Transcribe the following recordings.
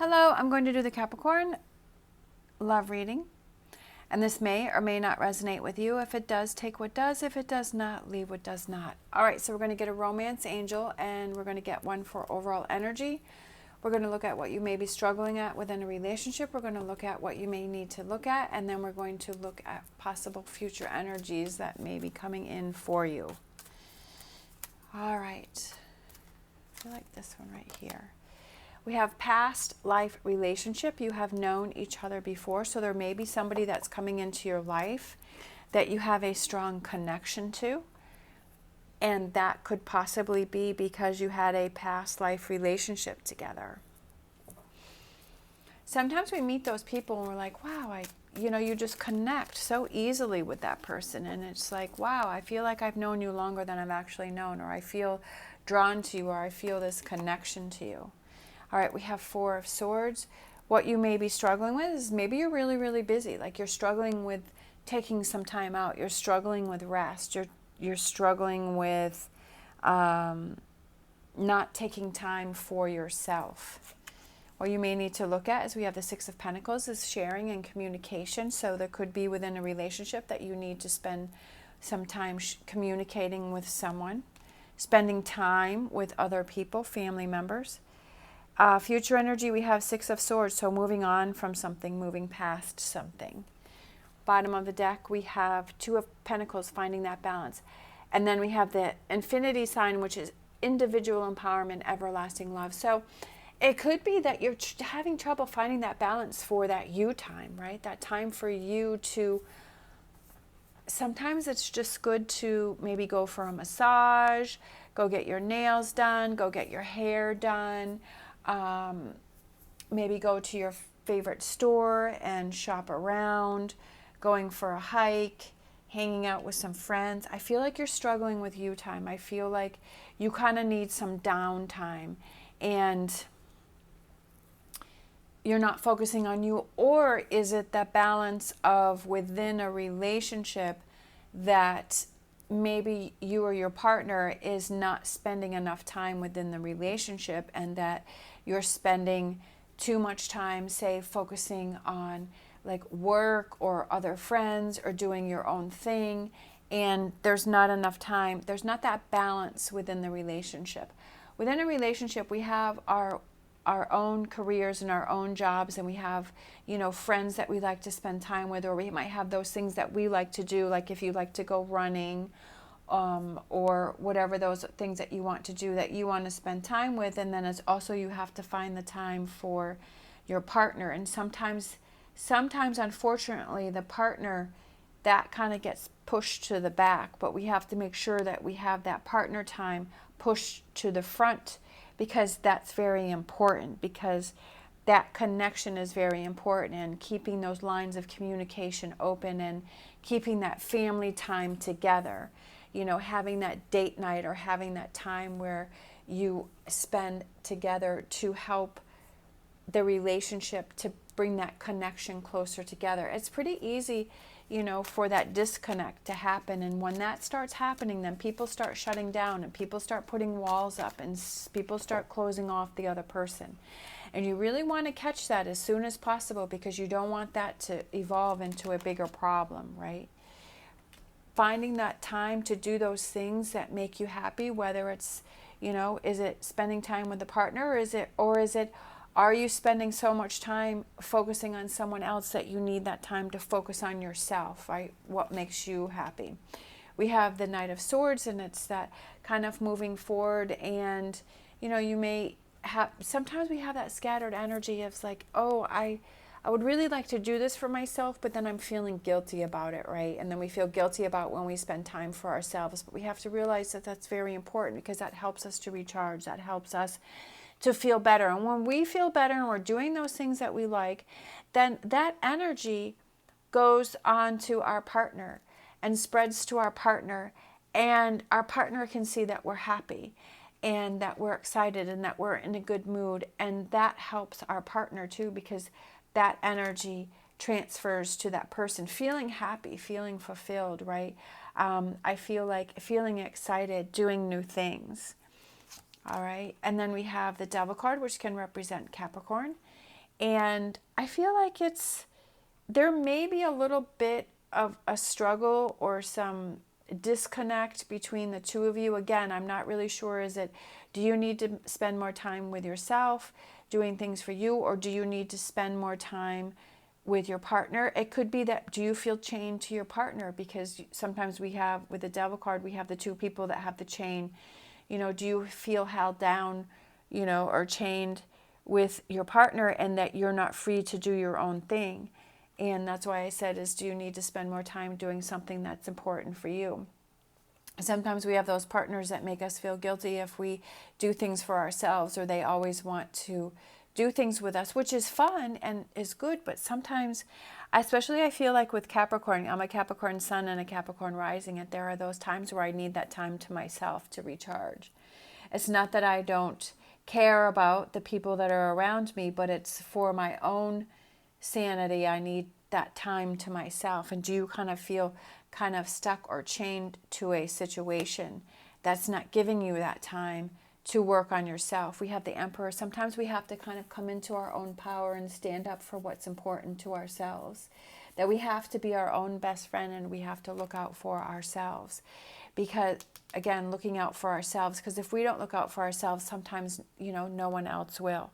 Hello, I'm going to do the Capricorn love reading, and this may or may not resonate with you. If it does, take what does. If it does not, leave what does not. All right, so we're going to get a romance angel, and we're going to get one for overall energy. We're going to look at what you may be struggling at within a relationship. We're going to look at what you may need to look at, and then we're going to look at possible future energies that may be coming in for you. All right. I like this one right here. We have past life relationship. You have known each other before, so there may be somebody that's coming into your life that you have a strong connection to, and that could possibly be because you had a past life relationship together. Sometimes we meet those people and we're like, wow, you just connect so easily with that person, and it's like, wow, I feel like I've known you longer than I've actually known, or I feel drawn to you, or I feel this connection to you. All right, we have Four of Swords. What you may be struggling with is maybe you're really, really busy. Like you're struggling with taking some time out. You're struggling with rest. You're struggling with not taking time for yourself. What you may need to look at is we have the Six of Pentacles is sharing and communication. So there could be within a relationship that you need to spend some time communicating with someone, spending time with other people, family members. Future energy, we have Six of Swords, so moving on from something, moving past something. Bottom of the deck, we have Two of Pentacles, finding that balance. And then we have the Infinity sign, which is individual empowerment, everlasting love. So it could be that you're having trouble finding that balance for that you time, right? That time for you to, sometimes it's just good to maybe go for a massage, go get your nails done, go get your hair done. Maybe go to your favorite store and shop around, going for a hike, hanging out with some friends. I feel like you're struggling with you time. I feel like you kind of need some downtime and you're not focusing on you. Or is it the balance of within a relationship that maybe you or your partner is not spending enough time within the relationship, and that you're spending too much time, say, focusing on like work or other friends or doing your own thing, and there's not enough time. There's not that balance within the relationship. Within a relationship, we have our own careers and our own jobs, and we have, friends that we like to spend time with, or we might have those things that we like to do, like if you like to go running, or whatever those things that you want to do that you want to spend time with. And then it's also, you have to find the time for your partner. And sometimes unfortunately, the partner, that kind of gets pushed to the back, but we have to make sure that we have that partner time pushed to the front, because that's very important, because that connection is very important, and keeping those lines of communication open and keeping that family time together, having that date night or having that time where you spend together to help the relationship, to bring that connection closer together. It's pretty easy, for that disconnect to happen. And when that starts happening, then people start shutting down and people start putting walls up and people start closing off the other person. And you really want to catch that as soon as possible, because you don't want that to evolve into a bigger problem, right? Finding that time to do those things that make you happy, whether it's, is it spending time with the partner, or is it, are you spending so much time focusing on someone else that you need that time to focus on yourself, right? What makes you happy? We have the Knight of Swords, and it's that kind of moving forward, and, you may have, sometimes we have that scattered energy of like, oh, I would really like to do this for myself, but then I'm feeling guilty about it, right? And then we feel guilty about when we spend time for ourselves. But we have to realize that that's very important, because that helps us to recharge. That helps us to feel better. And when we feel better and we're doing those things that we like, then that energy goes on to our partner and spreads to our partner. And our partner can see that we're happy and that we're excited and that we're in a good mood. And that helps our partner too, because that energy transfers to that person, feeling happy, feeling fulfilled, right? I feel like feeling excited, doing new things. All right. And then we have the Devil card, which can represent Capricorn. And I feel like there may be a little bit of a struggle or some disconnect between the two of you. Again, I'm not really sure. Do you need to spend more time with yourself doing things for you, or do you need to spend more time with your partner? It could be that, do you feel chained to your partner? Because sometimes with the devil card, we have the two people that have the chain. Do you feel held down, or chained with your partner, and that you're not free to do your own thing? And that's why I said, do you need to spend more time doing something that's important for you? Sometimes we have those partners that make us feel guilty if we do things for ourselves, or they always want to do things with us, which is fun and is good. But sometimes, especially I feel like with Capricorn, I'm a Capricorn sun and a Capricorn rising, and there are those times where I need that time to myself to recharge. It's not that I don't care about the people that are around me, but it's for my own sanity. I need that time to myself. And do you kind of feel kind of stuck or chained to a situation that's not giving you that time to work on yourself? We have the Emperor. Sometimes we have to kind of come into our own power and stand up for what's important to ourselves. That we have to be our own best friend, and we have to look out for ourselves. Because, again, looking out for ourselves, because if we don't look out for ourselves, sometimes, no one else will.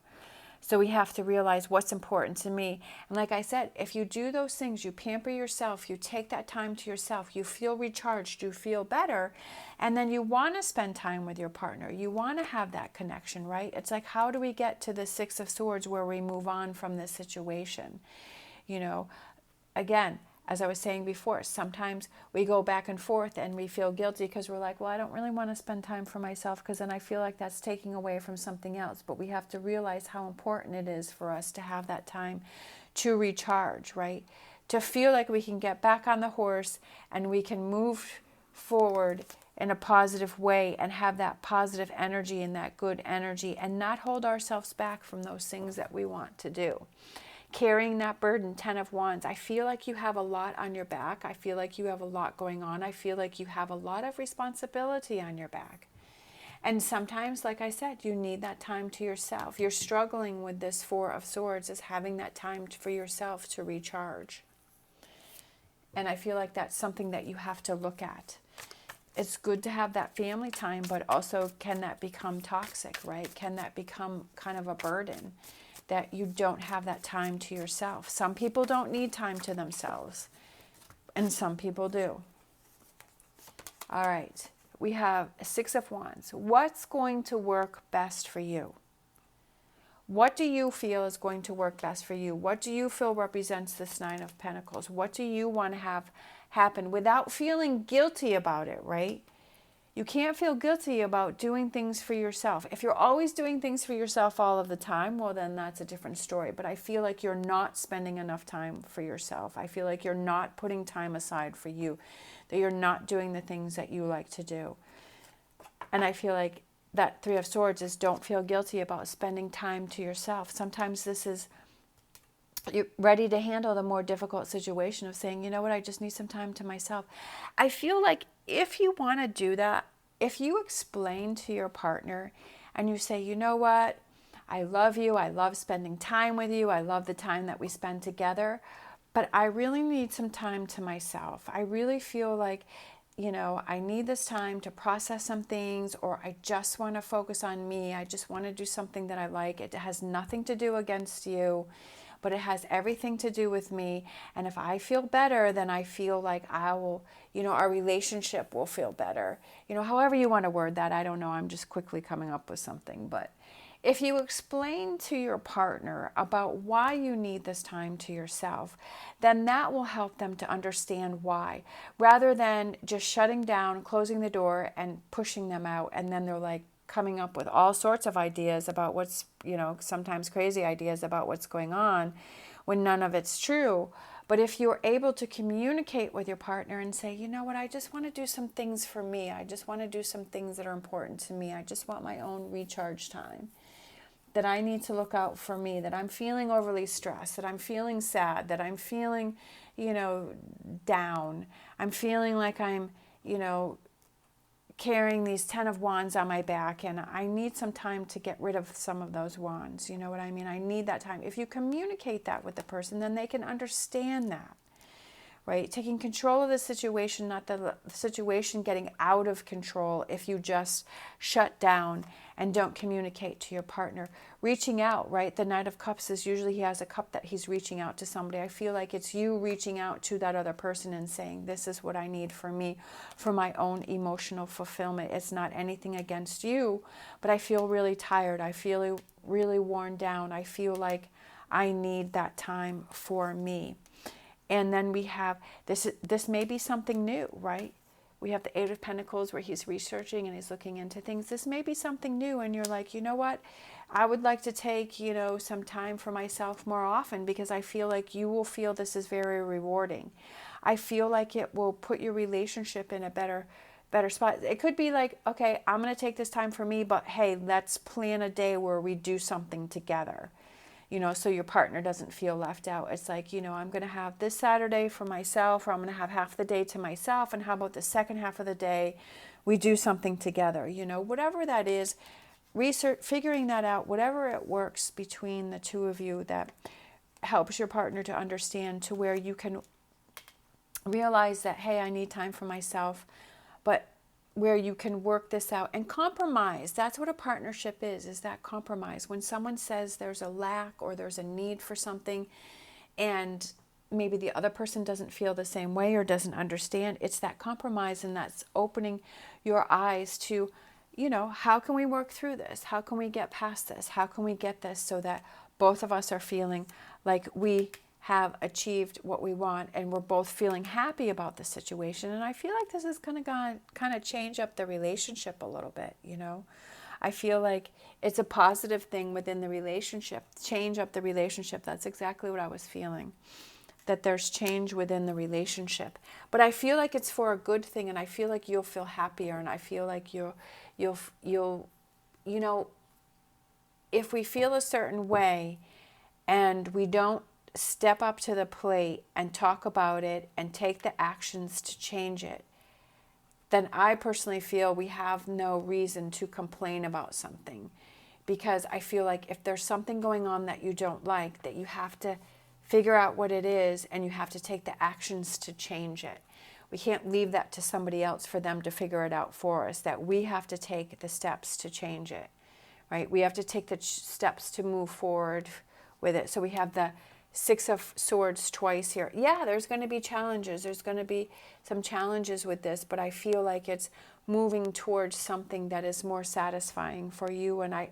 So we have to realize what's important to me. And like I said, if you do those things, you pamper yourself, you take that time to yourself, you feel recharged, you feel better, and then you want to spend time with your partner. You want to have that connection, right? It's like, how do we get to the Six of Swords where we move on from this situation? Again, as I was saying before, sometimes we go back and forth and we feel guilty because we're like, well, I don't really want to spend time for myself, because then I feel like that's taking away from something else. But we have to realize how important it is for us to have that time to recharge, right? To feel like we can get back on the horse and we can move forward in a positive way and have that positive energy and that good energy, and not hold ourselves back from those things that we want to do. Carrying that burden, 10 of Wands. I feel like you have a lot on your back. I feel like you have a lot going on. I feel like you have a lot of responsibility on your back. And sometimes, like I said, you need that time to yourself. You're struggling with this Four of Swords, is having that time for yourself to recharge. And I feel like that's something that you have to look at. It's good to have that family time, but also, can that become toxic, right? Can that become kind of a burden? That you don't have that time to yourself. Some people don't need time to themselves, and some people do. All right, we have Six of Wands. What's going to work best for you? What do you feel is going to work best for you? What do you feel represents this Nine of Pentacles? What do you want to have happen without feeling guilty about it, right? You can't feel guilty about doing things for yourself. If you're always doing things for yourself all of the time, well, then that's a different story. But I feel like you're not spending enough time for yourself. I feel like you're not putting time aside for you, that you're not doing the things that you like to do. And I feel like that Three of Swords is, don't feel guilty about spending time to yourself. Sometimes this is, you're ready to handle the more difficult situation of saying, you know what, I just need some time to myself. I feel like if you want to do that, if you explain to your partner and you say, you know what, I love you, I love spending time with you, I love the time that we spend together, but I really need some time to myself. I really feel like, I need this time to process some things, or I just want to focus on me. I just want to do something that I like. It has nothing to do against you, but it has everything to do with me. And if I feel better, then I feel like I will, our relationship will feel better. However you want to word that, I don't know. I'm just quickly coming up with something. But if you explain to your partner about why you need this time to yourself, then that will help them to understand why, rather than just shutting down, closing the door, and pushing them out. And then they're like coming up with all sorts of ideas about what's, sometimes crazy ideas about what's going on, when none of it's true. But if you're able to communicate with your partner and say, you know what, I just want to do some things for me. I just want to do some things that are important to me. I just want my own recharge time. That I need to look out for me, that I'm feeling overly stressed, that I'm feeling sad, that I'm feeling, down. I'm feeling like I'm, carrying these 10 of wands on my back, and I need some time to get rid of some of those wands. You know what I mean? I need that time. If you communicate that with the person, then they can understand that, right? Taking control of the situation, not the situation getting out of control if you just shut down and don't communicate to your partner. Reaching out, right? The Knight of Cups is usually he has a cup that he's reaching out to somebody. I feel like it's you reaching out to that other person and saying, this is what I need for me, for my own emotional fulfillment. It's not anything against you, but I feel really tired. I feel really worn down. I feel like I need that time for me. And then we have, this may be something new, right? We have the Eight of Pentacles where he's researching and he's looking into things. This may be something new and you're like, you know what? I would like to take, you know, some time for myself more often, because I feel like you will feel this is very rewarding. I feel like it will put your relationship in a better spot. It could be like, okay, I'm going to take this time for me, but hey, let's plan a day where we do something together. You know, so your partner doesn't feel left out. It's like, you know, I'm going to have this Saturday for myself, or I'm going to have half the day to myself, and how about the second half of the day we do something together? You know, whatever that is, figuring that out, whatever it works between the two of you that helps your partner to understand, to where you can realize that, hey, I need time for myself, but where you can work this out and compromise. That's what a partnership is that compromise. When someone says there's a lack or there's a need for something, and maybe the other person doesn't feel the same way or doesn't understand, it's that compromise, and that's opening your eyes to, you know, how can we work through this? How can we get past this? How can we get this so that both of us are feeling like we have achieved what we want and we're both feeling happy about the situation? And I feel like this is going to kind of change up the relationship a little bit, you know. I feel like it's a positive thing within the relationship. Change up the relationship. That's exactly what I was feeling. That there's change within the relationship. But I feel like it's for a good thing, and I feel like you'll feel happier, and I feel like you'll you know, if we feel a certain way and we don't step up to the plate and talk about it and take the actions to change it, then I personally feel we have no reason to complain about something. Because I feel like if there's something going on that you don't like, that you have to figure out what it is and you have to take the actions to change it. We can't leave that to somebody else for them to figure it out for us, that we have to take the steps to change it, right? We have to take the steps to move forward with it. So we have the Six of Swords twice here. Yeah, there's going to be challenges. There's going to be some challenges with this, but I feel like it's moving towards something that is more satisfying for you. And I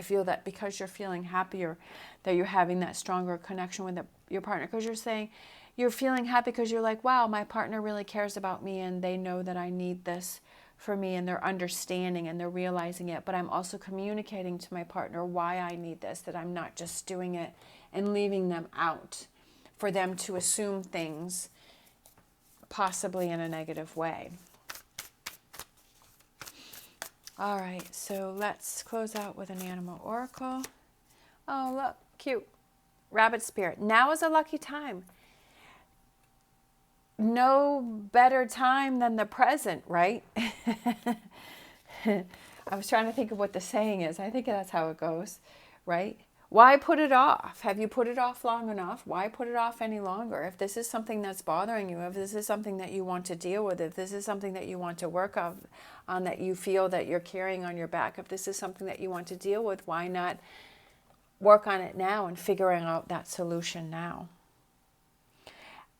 feel that because you're feeling happier, that you're having that stronger connection with your partner, because you're saying, you're feeling happy because you're like, wow, my partner really cares about me and they know that I need this for me, and they're understanding and they're realizing it. But I'm also communicating to my partner why I need this, that I'm not just doing it and leaving them out for them to assume things possibly in a negative way. All right, so let's close out with an animal oracle. Oh, look, cute. Rabbit spirit. Now is a lucky time. No better time than the present, right? I was trying to think of what the saying is. I think that's how it goes, right? Why put it off? Have you put it off long enough? Why put it off any longer? If this is something that's bothering you, if this is something that you want to deal with, if this is something that you want to work on, that you feel that you're carrying on your back, if this is something that you want to deal with, why not work on it now and figuring out that solution now?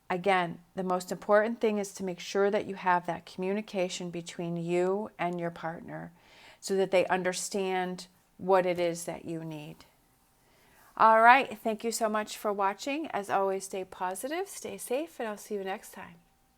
Again, the most important thing is to make sure that you have that communication between you and your partner so that they understand what it is that you need. All right. Thank you so much for watching. As always, stay positive, stay safe, and I'll see you next time.